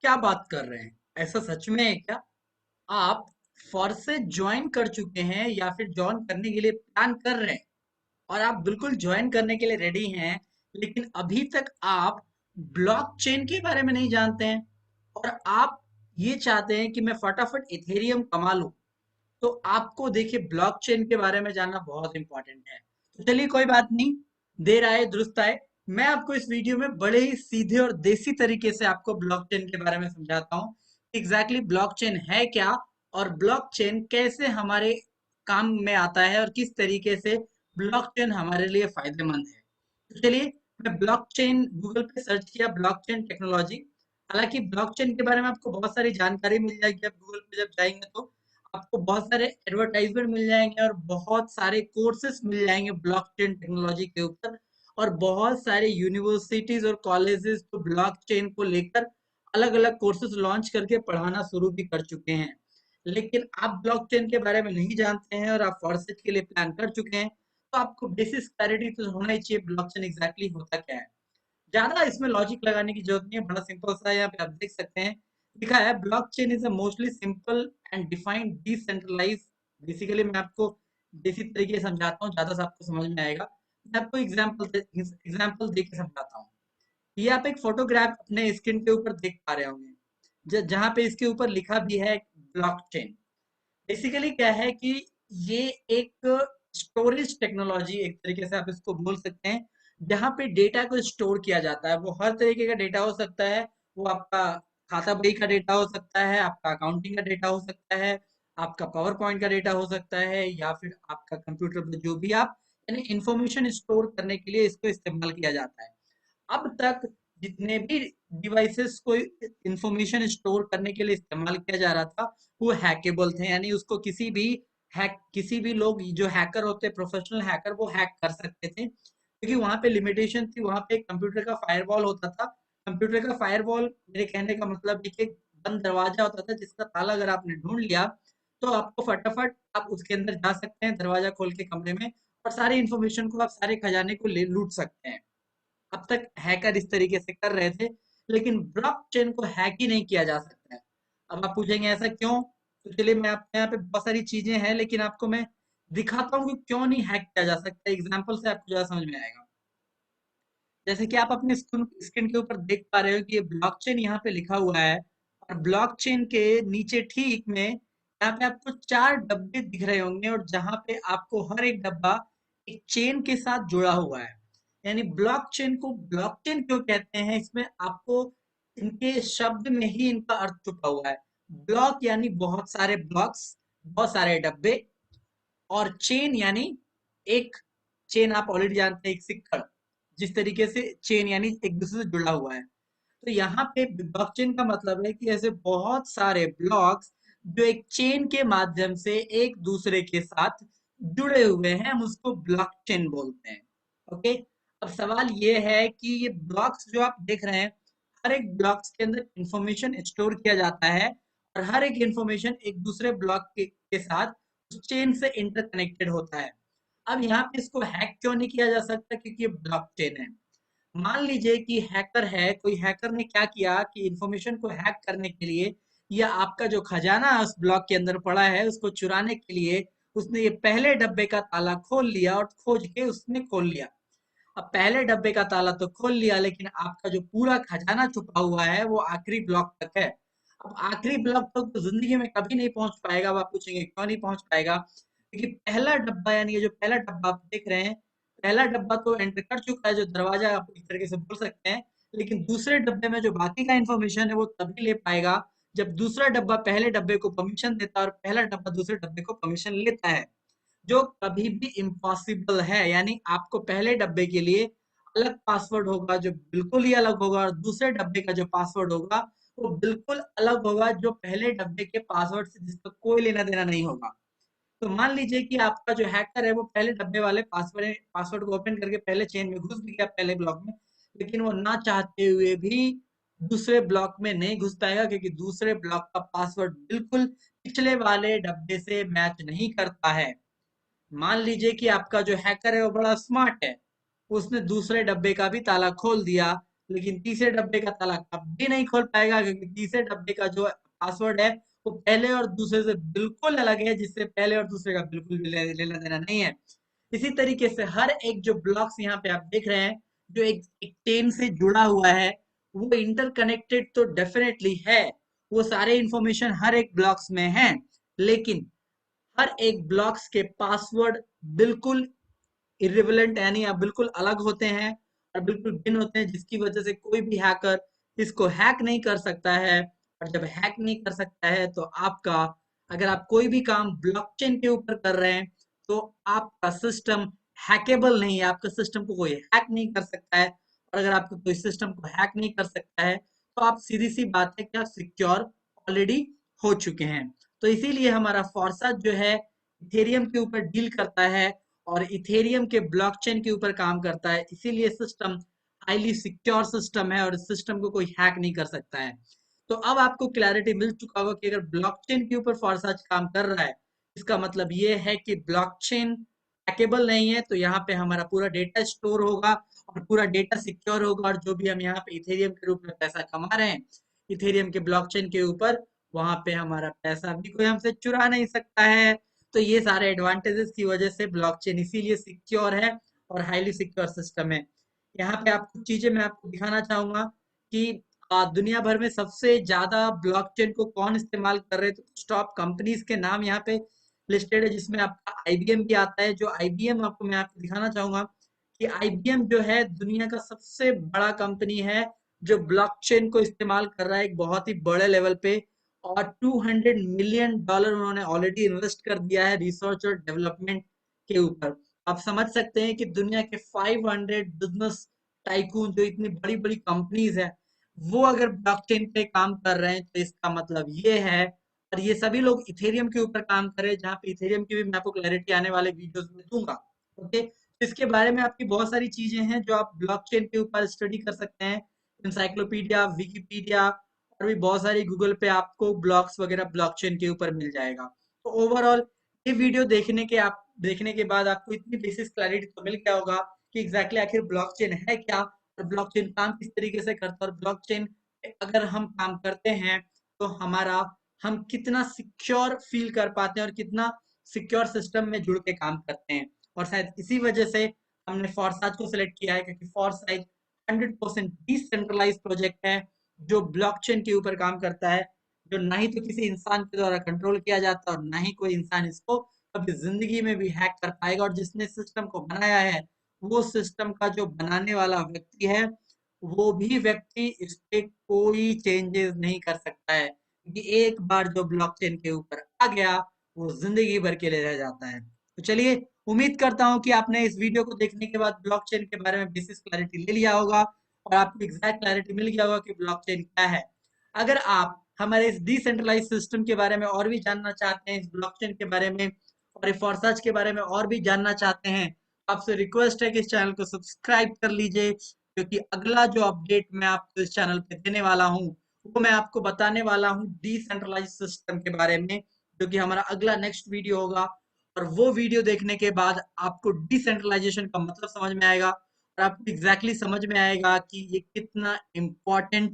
क्या बात कर रहे हैं? ऐसा सच में है क्या? आप फोर्स से ज्वाइन कर चुके हैं या फिर ज्वाइन करने के लिए प्लान कर रहे हैं और आप बिल्कुल ज्वाइन करने के लिए रेडी हैं, लेकिन अभी तक आप ब्लॉकचेन के बारे में नहीं जानते हैं और आप ये चाहते हैं कि मैं फटाफट इथेरियम कमा लूं। तो आपको देखिए ब्लॉकचेन के बारे में जानना बहुत इंपॉर्टेंट है। तो चलिए कोई बात नहीं, देर आए दुरुस्त आए। मैं आपको इस वीडियो में बड़े ही सीधे और देसी तरीके से आपको ब्लॉकचेन के बारे में समझाता हूँ। एग्जैक्टली ब्लॉकचेन है क्या और ब्लॉकचेन कैसे हमारे काम में आता है और किस तरीके से ब्लॉकचेन हमारे लिए फायदेमंद है। तो चलिए, मैं ब्लॉकचेन गूगल पे सर्च किया, ब्लॉकचेन टेक्नोलॉजी। हालांकि ब्लॉकचेन के बारे में आपको बहुत सारी जानकारी मिल जाएगी, आप गूगल पे जब जाएंगे तो आपको बहुत सारे एडवर्टाइजमेंट मिल जाएंगे और बहुत सारे कोर्सेस मिल जाएंगे ब्लॉकचेन टेक्नोलॉजी के ऊपर। और बहुत सारे यूनिवर्सिटीज और कॉलेजेस तो ब्लॉकचेन को लेकर अलग अलग कोर्सेज लॉन्च करके पढ़ाना शुरू भी कर चुके हैं। लेकिन आप ब्लॉकचेन के बारे में नहीं जानते हैं और आप फॉरसेट के लिए प्लान कर चुके हैं, तो आपको बेसिक क्लैरिटी तो होना ही चाहिए ब्लॉकचेन एग्जैक्टली होता क्या है। ज्यादा इसमें लॉजिक लगाने की जरूरत नहीं है, बड़ा सिंपल सा है। यहाँ पे आप देख सकते हैं, लिखा है blockchain is a mostly simple and defined decentralize. Basically मैं आपको देसी तरीके से समझाता हूँ, ज्यादा से आपको समझ में आएगा। मैं आपको एग्जाम्पल दे के समझाता हूँ। ये आप एक फोटोग्राफ अपने स्क्रीन के ऊपर देख पा रहे होंगे, जहाँ पे इसके ऊपर लिखा भी है ब्लॉकचेन। बेसिकली क्या है कि ये एक स्टोरेज टेक्नोलॉजी, एक तरीके से आप इसको बोल सकते हैं, जहाँ पे डेटा को स्टोर किया जाता है। वो हर तरीके का डेटा हो सकता है। वो आपका खाता बही का डेटा हो सकता है, आपका अकाउंटिंग का डेटा हो सकता है, आपका पावर पॉइंट का डेटा हो सकता है, या फिर आपका कंप्यूटर पर जो भी आप यानी इंफॉर्मेशन स्टोर करने के लिए इसको इस्तेमाल किया जाता है। अब तक जितने भी डिवाइसेस को इंफॉर्मेशन स्टोर करने के लिए इस्तेमाल किया जा रहा था, वो हैकेबल थे, यानी उसको किसी भी लोग जो हैकर होते हैं, प्रोफेशनल हैकर, वो हैक कर सकते थे। क्योंकि वहां पे लिमिटेशन थी, वहां पे कंप्यूटर का फायरवॉल होता था। कंप्यूटर का फायरवॉल मेरे कहने का मतलब ये कि बंद दरवाजा होता था जिसका ताला अगर आपने ढूंढ लिया तो आपको फटाफट आप उसके अंदर जा सकते हैं दरवाजा खोल के कमरे में, और सारी इंफॉर्मेशन को, आप सारे खजाने को ले लूट सकते हैं। अब तक हैकर इस तरीके से कर रहे थे, लेकिन ब्लॉकचेन को हैक ही नहीं किया जा सकता है। अब आप पूछेंगे ऐसा क्यों? तो चलिए, मैं आपके यहाँ पे बहुत सारी चीजें हैं, लेकिन आपको मैं दिखाता हूँ कि क्यों नहीं हैक किया जा सकता। एग्जाम्पल से आपको ज्यादा समझ में आएगा। जैसे कि आप अपने स्क्रीन के ऊपर देख पा रहे हो कि ये ब्लॉकचेन यहाँ पे लिखा हुआ है, और ब्लॉकचेन के नीचे ठीक में यहाँ पे आपको चार डब्बे दिख रहे होंगे, और जहाँ पे आपको हर एक डब्बा एक चेन के साथ जुड़ा हुआ है। यानी ब्लॉकचेन को ब्लॉकचेन क्यों कहते हैं, इसमें आपको इनके शब्द में ही इनका अर्थ छुपा हुआ है। ब्लॉक यानी बहुत सारे ब्लॉक्स, बहुत सारे डब्बे, और चेन यानी एक चेन, आप ऑलरेडी जानते हैं, एक सिक्कड़। जिस तरीके से चेन यानी एक दूसरे से जुड़ा हुआ है, तो यहाँ पे ब्लॉकचेन का मतलब है कि ऐसे बहुत सारे ब्लॉक्स जो एक चेन के माध्यम से एक दूसरे के साथ जुड़े हुए हैं, हम उसको ब्लॉकचेन बोलते हैं। ओके। अब सवाल ये है कि ये ब्लॉक्स जो आप देख रहे हैं, हर एक ब्लॉक्स के अंदर इंफॉर्मेशन स्टोर किया जाता है, और हर एक इंफॉर्मेशन एक दूसरे ब्लॉक के साथ उस चेन से इंटरकनेक्टेड होता है। अब यहाँ पे इसको हैक क्यों नहीं किया जा सकता? क्योंकि ये ब्लॉकचेन है। मान लीजिए कि हैकर है, कोई हैकर ने क्या किया कि इंफॉर्मेशन को हैक करने के लिए, या आपका जो खजाना उस ब्लॉक के अंदर पड़ा है उसको चुराने के लिए, उसने ये पहले डब्बे का ताला खोल लिया और खोज के उसने खोल लिया। अब पहले डब्बे का ताला तो खोल लिया, लेकिन आपका जो पूरा खजाना छुपा हुआ है वो आखिरी ब्लॉक तक है। अब आखिरी ब्लॉक तक तो जिंदगी में कभी नहीं पहुंच पाएगा। अब आप पूछेंगे क्यों नहीं पहुंच पाएगा? क्योंकि पहला डब्बा, यानी ये जो पहला डब्बा आप देख रहे हैं, पहला डब्बा तो एंटर कर चुका है, जो दरवाजा आप एक तरीके से बोल सकते हैं। लेकिन दूसरे डब्बे में जो बाकी का इंफॉर्मेशन है वो तभी ले पाएगा जब दूसरा डब्बा पहले डब्बे को परमिशन देता है और पहला डब्बा दूसरे डब्बे को परमिशन लेता है, जो कभी भी इम्पॉसिबल है। यानी आपको पहले डब्बे के लिए अलग पासवर्ड होगा जो बिल्कुल ही अलग होगा, और दूसरे डब्बे का जो पासवर्ड होगा वो बिल्कुल अलग होगा जो पहले डब्बे के पासवर्ड से, जिसका कोई लेना देना नहीं होगा। तो मान लीजिए कि आपका जो हैकर है वो पहले डब्बे वाले पासवर्ड पासवर्ड को ओपन करके पहले चेन में घुस भी गया, पहले ब्लॉक में, लेकिन वो ना चाहते हुए भी दूसरे ब्लॉक में नहीं घुस पाएगा, क्योंकि दूसरे ब्लॉक का पासवर्ड बिल्कुल पिछले वाले डब्बे से मैच नहीं करता है। मान लीजिए कि आपका जो हैकर है वो बड़ा स्मार्ट है, उसने दूसरे डब्बे का भी ताला खोल दिया, लेकिन तीसरे डब्बे का ताला कभी नहीं खोल पाएगा, क्योंकि तीसरे डब्बे का जो पासवर्ड है वो पहले और दूसरे से बिल्कुल अलग है, जिससे पहले और दूसरे का बिल्कुल भी लेना देना नहीं है। इसी तरीके से हर एक जो ब्लॉक्स यहाँ पे आप देख रहे हैं, जो एक चेन से जुड़ा हुआ है, वो इंटरकनेक्टेड तो डेफिनेटली है, वो सारे इंफॉर्मेशन हर एक ब्लॉक्स में है, लेकिन हर एक ब्लॉक्स के पासवर्ड बिल्कुल इर्रिलेवेंट यानी आप बिल्कुल अलग होते हैं और बिल्कुल भिन्न होते हैं, जिसकी वजह से कोई भी हैकर इसको हैक नहीं कर सकता है। और जब हैक नहीं कर सकता है तो आपका, अगर आप कोई भी काम ब्लॉकचेन के ऊपर कर रहे हैं तो आपका सिस्टम हैकेबल नहीं है, आपके सिस्टम को कोई हैक नहीं कर सकता है। और अगर आपको कोई सिस्टम को हैक नहीं कर सकता है तो आप, सीधी सी बात है कि आप सिक्योर ऑलरेडी हो चुके हैं। तो इसीलिए हमारा फॉरसा जो है इथेरियम के ऊपर डील करता है और इथेरियम के ब्लॉकचेन के ऊपर काम करता है, इसीलिए सिस्टम हाईली सिक्योर सिस्टम है और इस सिस्टम को कोई हैक नहीं कर सकता है। तो अब आपको क्लैरिटी मिल चुका होगा कि अगर ब्लॉकचेन के ऊपर फॉरसाज काम कर रहा है, इसका मतलब ये है कि ब्लॉकचेन हैकेबल नहीं है, तो यहाँ पे हमारा पूरा डेटा स्टोर होगा और पूरा डेटा सिक्योर होगा, और जो भी हम यहाँ पे इथेरियम के रूप में पैसा कमा रहे हैं इथेरियम के ब्लॉकचेन के ऊपर, वहां पे हमारा पैसा भी कोई हमसे चुरा नहीं सकता है। तो ये सारे एडवांटेजेस की वजह से ब्लॉकचेन इसीलिए सिक्योर है और हाईली सिक्योर सिस्टम है। यहाँ पे आप कुछ चीजें मैं आपको दिखाना चाहूंगा कि दुनिया भर में सबसे ज्यादा ब्लॉकचेन को कौन इस्तेमाल कर रहे हैं, तो कुछ टॉप कंपनीज के नाम यहाँ पे लिस्टेड है, जिसमें आपका आईबीएम भी आता है। जो आईबीएम आपको मैं आपको दिखाना चाहूंगा कि आईबीएम जो है दुनिया का सबसे बड़ा कंपनी है, जो ब्लॉकचेन को इस्तेमाल कर रहा है एक बहुत ही बड़े लेवल पे। और $200 मिलियन उन्होंने ऑलरेडी इन्वेस्ट कर दिया है रिसर्च और डेवलपमेंट के ऊपर। आप समझ सकते हैं कि दुनिया के 500 बिजनेस टाइकून, जो इतनी बड़ी बड़ी कंपनीज है, वो अगर ब्लॉकचेन पे काम कर रहे हैं तो इसका मतलब ये है। और ये सभी लोग इथेरियम के ऊपर काम कर रहे हैं, जहाँ पे इथेरियम की भी मैं आपको क्लैरिटी आने वाले वीडियोस में दूंगा। ओके, तो इसके बारे में आपकी बहुत सारी चीजें हैं जो आप ब्लॉकचेन के ऊपर स्टडी कर सकते हैं। इंसाइक्लोपीडिया, विकिपीडिया और भी बहुत सारी गूगल पे आपको ब्लॉग्स वगैरह ब्लॉकचेन के ऊपर मिल जाएगा। तो ओवरऑल ये वीडियो देखने के बाद आपको इतनी बेसिक क्लैरिटी तो मिल गया होगा कि एग्जैक्टली आखिर ब्लॉकचेन है क्या और ब्लॉकचेन काम किस तरीके से करता है, और ब्लॉकचेन अगर हम काम करते हैं तो हम कितना सिक्योर फील कर पाते हैं और कितना सिक्योर सिस्टम में जुड़ के काम करते हैं। और शायद इसी वजह से हमने फॉरसाइज को सिलेक्ट किया है, क्योंकि फॉरसाइज 100% डिसेंट्रलाइज प्रोजेक्ट है, जो ब्लॉकचेन के ऊपर काम करता है, जो ना ही तो किसी इंसान के द्वारा कंट्रोल किया जाता और ना ही कोई इंसान इसको कभी जिंदगी में भी हैक कर पाएगा। और जिसने सिस्टम को बनाया है, वो सिस्टम का जो बनाने वाला व्यक्ति है, वो भी व्यक्ति इस पे कोई चेंजेस नहीं कर सकता है, क्योंकि एक बार जो ब्लॉकचेन के ऊपर आ गया, वो जिंदगी भर के लिए रह जाता है। तो चलिए, उम्मीद करता हूँ कि आपने इस वीडियो को देखने के बाद ब्लॉकचेन के बारे में बेसिक क्लैरिटी ले लिया होगा और आपको एग्जैक्ट क्लैरिटी मिल गया होगा कि ब्लॉकचेन क्या है। अगर आप हमारे इस डिसेंट्रलाइज सिस्टम के बारे में और भी जानना चाहते हैं, इस ब्लॉकचेन के बारे में और फोरसाज के बारे में और भी जानना चाहते हैं, तो आपसे रिक्वेस्ट है कि इस चैनल को सब्सक्राइब कर लीजिए, क्योंकि अगला जो अपडेट मैं आपको इस चैनल पे देने वाला हूँ, वो मैं आपको बताने वाला हूँ डिसेंट्रलाइज सिस्टम के बारे में, जो कि हमारा अगला नेक्स्ट वीडियो होगा। और वो वीडियो देखने के बाद आपको डिसेंट्रलाइजेशन का मतलब समझ में आएगा और आपको एग्जैक्टली समझ में आएगा कि ये कितना इम्पोर्टेंट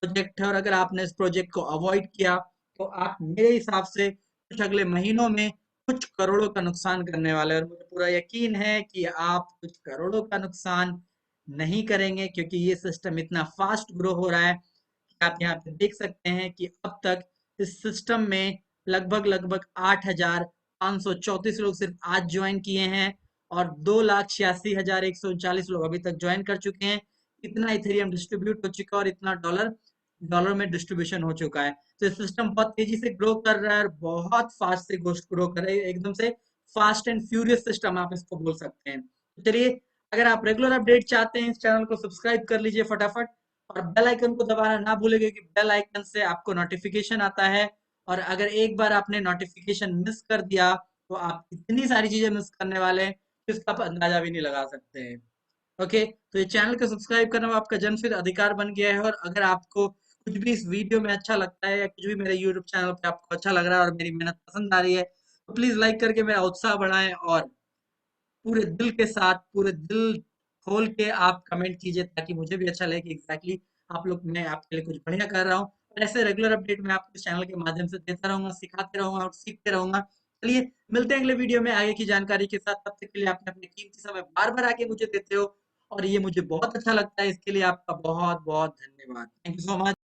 प्रोजेक्ट है। और अगर आपने इस प्रोजेक्ट को अवॉइड किया तो आप मेरे हिसाब से कुछ अगले महीनों में कुछ करोड़ों का नुकसान करने वाले हैं, और मुझे पूरा यकीन है कि आप कुछ करोड़ों का नुकसान नहीं करेंगे, क्योंकि ये सिस्टम इतना फास्ट ग्रो हो रहा है कि आप यहाँ पे देख सकते हैं कि अब तक इस सिस्टम में लगभग लगभग 8,534 लोग सिर्फ आज ज्वाइन किए हैं और 2,86,139 लोग अभी तक ज्वाइन कर चुके हैं। इतना इथेरियम डिस्ट्रीब्यूट हो चुका है और इतना डॉलर डॉलर में डिस्ट्रीब्यूशन हो चुका है। तो ये सिस्टम बहुत तेजी से ग्रो कर रहा है और बहुत फास्ट से ग्रो कर रहा है, एकदम से फास्ट एंड फ्यूरियस सिस्टम आप इसको बोल सकते हैं। तो चलिए, अगर आप रेगुलर अपडेट चाहते हैं, इस चैनल को सब्सक्राइब कर लीजिए फटाफट और बेल आइकन को दबाना ना भूलिएगा, कि बेल आइकन से आपको नोटिफिकेशन आता है। और अगर एक बार आपने नोटिफिकेशन मिस कर दिया तो आप इतनी सारी चीजें मिस करने वाले हैं कि उसका आप अंदाजा भी नहीं लगा सकते हैं। ओके, तो ये चैनल को सब्सक्राइब करना आपका जन्मसिद्ध अधिकार बन गया है। और अगर आपको कुछ भी इस वीडियो में अच्छा लगता है या कुछ भी मेरे यूट्यूब चैनल पे आपको अच्छा लग रहा है और मेरी मेहनत पसंद आ रही है, तो प्लीज लाइक करके मेरा उत्साह बढ़ाएं और पूरे दिल के साथ, पूरे दिल खोल के आप कमेंट कीजिए ताकि मुझे भी अच्छा लगे कि एग्जैक्टली आप लोग मैं आपके लिए कुछ बढ़िया कर रहा हूँ। और ऐसे रेगुलर अपडेट मैं आपको इस चैनल के माध्यम से देता रहूंगा, सिखाते रहूंगा और सीखते रहूंगा। चलिए मिलते हैं अगले वीडियो में आगे की जानकारी के साथ। तब तक के लिए आपने अपने कीमती समय बार बार आके मुझे देते हो और ये मुझे बहुत अच्छा लगता है। इसके लिए आपका बहुत बहुत धन्यवाद। Thank you so much.